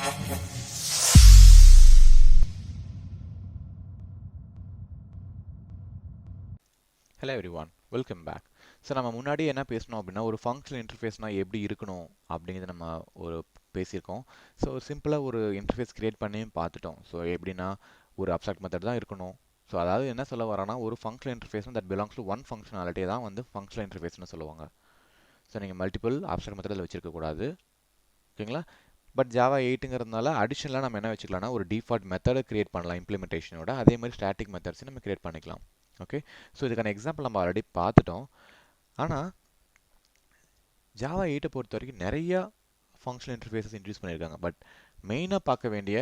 Hello everyone, welcome back. So நம்ம முன்னாடி என்ன பேசணும் அப்படின்னா ஒரு ஃபங்க்ஷனல் இன்டர்ஃபேஸ்னால் எப்படி இருக்கணும் அப்படிங்கிறத நம்ம ஒரு பேசியிருக்கோம். ஸோ சிம்பிளாக ஒரு இன்டர்ஃபேஸ் கிரியேட் பண்ணி பார்த்துட்டோம். ஸோ எப்படின்னா ஒரு அப்ஸ்ட்ராக்ட் மெத்தட் தான் இருக்கணும். ஸோ அதாவது என்ன சொல்ல வரோன்னா ஒரு functional interface that belongs to one functionality தான் வந்து ஃபங்க்ஷனல் இன்டர்ஃபேஸ்னு சொல்லுவாங்க. ஸோ நீங்கள் மல்டிபிள் அப்ஸ்ட்ராக்ட் மெத்தடில் வச்சிருக்கக்கூடாது. ஓகேங்களா? பட் ஜாவா 8ங்கிறதுனால அடிஷனலாக நம்ம என்ன வச்சுக்கலாம்னா ஒரு டிஃபால்ட் மெத்தடை கிரியேட் பண்ணலாம் இம்ப்ளிமெண்டேஷனோட. அதே மாதிரி ஸ்டாட்டிக் மெத்தட்ஸையும் நம்ம கிரியேட் பண்ணிக்கலாம். ஓகே, ஸோ இதுக்கான எக்ஸாம்பிள் நம்ம ஆல்ரெடி பார்த்துட்டோம். ஆனால் ஜாவா 8 பொறுத்த வரைக்கும் நிறையா ஃபங்க்ஷனல் இன்டர்ஃபேஸஸ் இன்ட்ரடியூஸ் பண்ணியிருக்காங்க. பட் மெயினாக பார்க்க வேண்டிய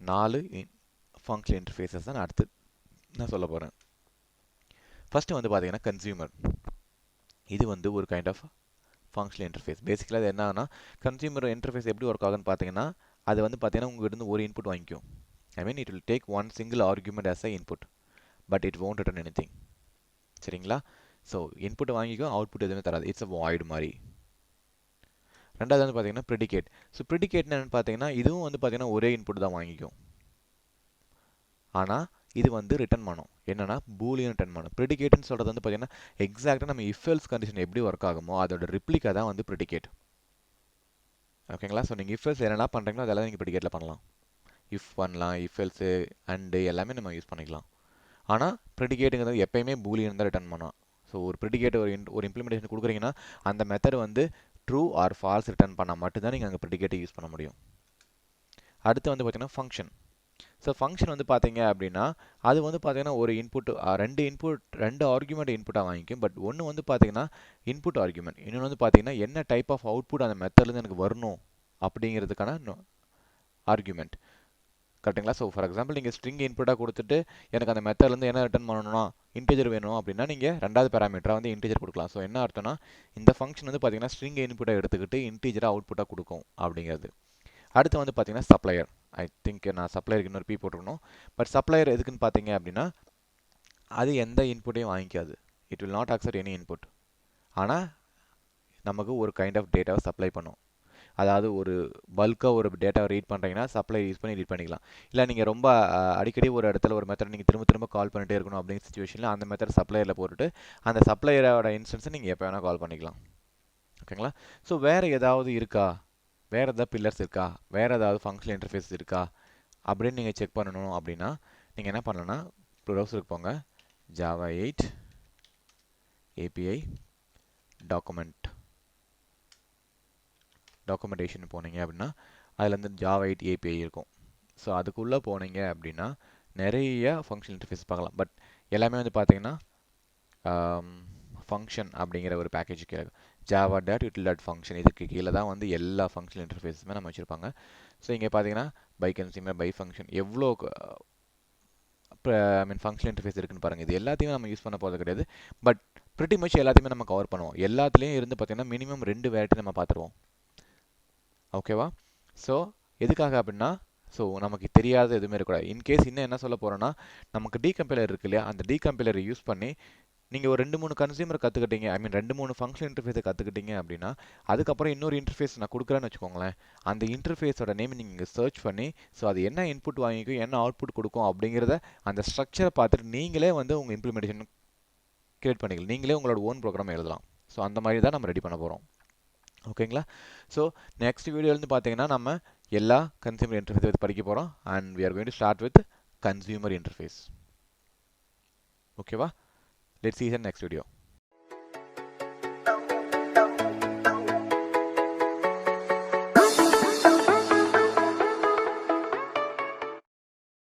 4 ஃபங்க்ஷனல் இன்டர்ஃபேஸஸ் தான் அடுத்து நான் சொல்ல போகிறேன். ஃபஸ்ட்டு வந்து பார்த்தீங்கன்னா கன்சியூமர். இது வந்து ஒரு கைண்ட் ஆஃப் ஃபங்க்ஷனல் இன்டர்ஃபேஸ். பேசிக்கலாக அது என்னன்னா கன்சியூமர் இன்டர்ஃபேஸ் எப்படி ஒர்க் ஆகுன்னு பார்த்தீங்கன்னா அது வந்து பார்த்தீங்கன்னா உங்கள்கிட்ட ஒரு இன்புட் வாங்கிக்கும். I mean it will take one single argument as a input, but it won't return anything. சரிங்களா? ஸோ இன்புட் வாங்கிக்கும், அவுட்புட் எதுவுமே தராது. இட்ஸ் அ வாய்டு மாதிரி. ரெண்டாவது வந்து பார்த்தீங்கன்னா ப்ரெடிகேட். ஸோ ப்ரெடிகேட்னு என்னென்னு பார்த்தீங்கன்னா இதுவும் வந்து பார்த்தீங்கன்னா ஒரே இன்புட் தான் வாங்கிக்கும். ஆனால் இது வந்து ரிட்டர்ன் பண்ணும். என்னன்னா பூலியன் ரிட்டர்ன் பண்ணும். ப்ரெடிகேட்னு சொல்கிறது வந்து பார்த்தீங்கன்னா எக்ஸாக்டாக நம்ம இஃப் எல்ஸ் கண்டிஷன் எப்படி ஒர்க் ஆகுமோ அதோட ரிப்ளிகா தான் வந்து ப்ரெடிகேட். ஓகேங்களா? ஸோ நீங்கள் இஃப் எல்ஸ் என்னென்ன பண்ணுறீங்களோ அதெல்லாம் நீங்கள் ப்ரெடிகேட்டில் பண்ணலாம். இஃப் பண்ணலாம், இஃப் எல்ஸு அண்டு எல்லாமே நம்ம யூஸ் பண்ணிக்கலாம். ஆனால் ப்ரெடிகேட்டுங்கிறது எப்பயுமே பூலியன் தான் ரிட்டர்ன் பண்ணலாம். ஸோ ஒரு ப்ரெடிகேட் ஒரு இம்ப்ளிமெண்டேஷன் கொடுக்குறீங்கன்னா அந்த மெத்தட் வந்து ட்ரூ ஆர் ஃபால்ஸ் ரிட்டர்ன் பண்ணால் மட்டும்தான் நீங்கள் அங்கே ப்ரெடிகேட்டை யூஸ் பண்ண முடியும். அடுத்து வந்து பார்த்தீங்கன்னா ஃபங்க்ஷன். ஸோ ஃபங்க்ஷன் வந்து பார்த்தீங்க அப்படின்னா அது வந்து பார்த்தீங்கன்னா ஒரு ரெண்டு ஆர்குமெண்ட் இன்புட்டாக வாங்கிக்கும். பட் ஒன்று வந்து பார்த்தீங்கன்னா இன்புட் ஆர்குமெண்ட், இன்னொன்று வந்து பார்த்தீங்கன்னா என்ன டைப் ஆஃப் அவுட்புட் அந்த மெத்தட்லேருந்து எனக்கு வரணும் அப்படிங்கிறதுக்கான ஆர்குமெண்ட். கரெக்டுங்களா? ஸோ ஃபார் எக்ஸாம்பிள் நீங்கள் ஸ்ட்ரிங் இன்புட்டாக கொடுத்துட்டு எனக்கு அந்த மெத்தட்லேருந்து என்ன ரிட்டர்ன் பண்ணணும்னா இன்டிஜர் வேணும் அப்படின்னா நீங்கள் ரெண்டாவது பேராமீட்டராக வந்து இன்டிஜர் கொடுக்கலாம். ஸோ என்ன அர்த்தம்னா இந்த ஃபங்க்ஷன் வந்து பார்த்தீங்கன்னா ஸ்ட்ரிங் இன்புட்டை எடுத்துக்கிட்டு இன்டிஜராக அவுட்புட்டாக கொடுக்கும் அப்படிங்கிறது. அடுத்து வந்து பார்த்தீங்கன்னா சப்ளையர். ஐ திங்க் நான் சப்ளையருக்கு இன்னொரு பி போட்டுருக்கணும். பட் சப்ளையர் எதுக்குன்னு பார்த்தீங்க அப்படின்னா அது எந்த இன்புட்டையும் வாங்கிக்காது. It will not accept any input. ஆனால் நமக்கு ஒரு கைண்ட் ஆஃப் டேட்டாவை சப்ளை பண்ணும். அதாவது ஒரு பல்காக ஒரு டேட்டாவை ரீட் பண்ணுறீங்கன்னா சப்ளை யூஸ் பண்ணி ரீட் பண்ணிக்கலாம். இல்லை நீங்கள் ரொம்ப அடிக்கடி ஒரு இடத்துல ஒரு மெத்தட் நீங்கள் திரும்ப திரும்ப கால் பண்ணிட்டே இருக்கணும் அப்படிங்கிற சுச்சுவேஷனில் அந்த மெத்தட் சப்ளையரில் போட்டுட்டு அந்த சப்ளையரோட இன்ஸ்டன்ஸை நீங்கள் எப்போ வேணால் கால் பண்ணிக்கலாம். ஓகேங்களா? ஸோ வேறு ஏதாவது இருக்கா, வேறு ஏதாவது பில்லர்ஸ் இருக்கா, வேறு ஏதாவது ஃபங்க்ஷனல் இன்டர்ஃபேஸ் இருக்கா அப்படின்னு நீங்கள் செக் பண்ணணும் அப்படின்னா நீங்கள் என்ன பண்ணலன்னா ப்ரௌசருக்கு போங்க, Java 8 API டாக்குமெண்டேஷன் போனீங்க அப்படின்னா அதில் வந்து Java 8 API இருக்கும். ஸோ அதுக்குள்ளே போனீங்க அப்படின்னா நிறைய ஃபங்க்ஷனல் இன்டர்ஃபேஸ் பார்க்கலாம். பட் எல்லாமே வந்து பார்த்தீங்கன்னா ஃபங்க்ஷன் அப்படிங்கிற ஒரு பேக்கேஜ் கீழே java.util.function இதுக்கு கீழே தான் வந்து எல்லா ஃபங்க்ஷனல் இன்டர்ஃபேஸுமே நம்ம வச்சுருப்பாங்க. ஸோ இங்கே பார்த்தீங்கன்னா பை கன்சியூமர், பை ஃபங்க்ஷன் எவ்வளோ ஃபங்க்ஷனல் இன்டர்ஃபேஸ் இருக்குன்னு பாருங்கள். இது எல்லாத்தையுமே நம்ம யூஸ் பண்ண போகிறது கிடையாது. பட் ப்ரிட்டி மச் எல்லாத்தையுமே நம்ம கவர் பண்ணுவோம். எல்லாத்துலேயும் இருந்து பார்த்தீங்கன்னா மினிமம் 2 வெரைட்டி நம்ம பார்த்துருவோம். ஓகேவா? ஸோ எதுக்காக அப்படின்னா ஸோ நமக்கு தெரியாத எதுவுமே இருக்கக்கூடாது. இன்கேஸ் இன்னும் என்ன சொல்ல போகிறோன்னா நமக்கு டீகம்பைலர் இருக்கு இல்லையா, அந்த டீகம்பைலரை யூஸ் பண்ணி நீங்கள் ஒரு 2-3 கன்சியூமர் கற்றுக்கிட்டீங்க, ஐ மீன் 2-3 ஃபங்க்ஷனல் இன்டர்ஃபேஸை கற்றுக்கிட்டீங்க அப்படின்னா அதுக்கப்புறம் இன்னொரு இன்டர்ஃபேஸ் நான் கொடுக்குறேன்னு வச்சுக்கோங்களேன். அந்த இன்டர்ஃபேஸோட நேம் நீங்கள் சர்ச் பண்ணி ஸோ அது என்ன இன்புட் வாங்கிக்கும், என்ன அவுட்புட் கொடுக்கும் அப்படிங்கிறத அந்த ஸ்ட்ரக்சரை பார்த்துட்டு நீங்களே வந்து உங்கள் இம்ப்ளிமெண்டேஷன் கிரியேட் பண்ணிக்கலாம். நீங்களே உங்களோட ஓன் ப்ரோக்ராம் எழுதலாம். ஸோ அந்த மாதிரி தான் நம்ம ரெடி பண்ண போகிறோம். ஓகேங்களா? ஸோ நெக்ஸ்ட் வீடியோலேருந்து பார்த்தீங்கன்னா நம்ம எல்லா கன்சியூமர் இன்டர்ஃபேஸ் படிக்க போகிறோம். And we are going to start with consumer interface. ஓகேவா? Let's see you in the next video.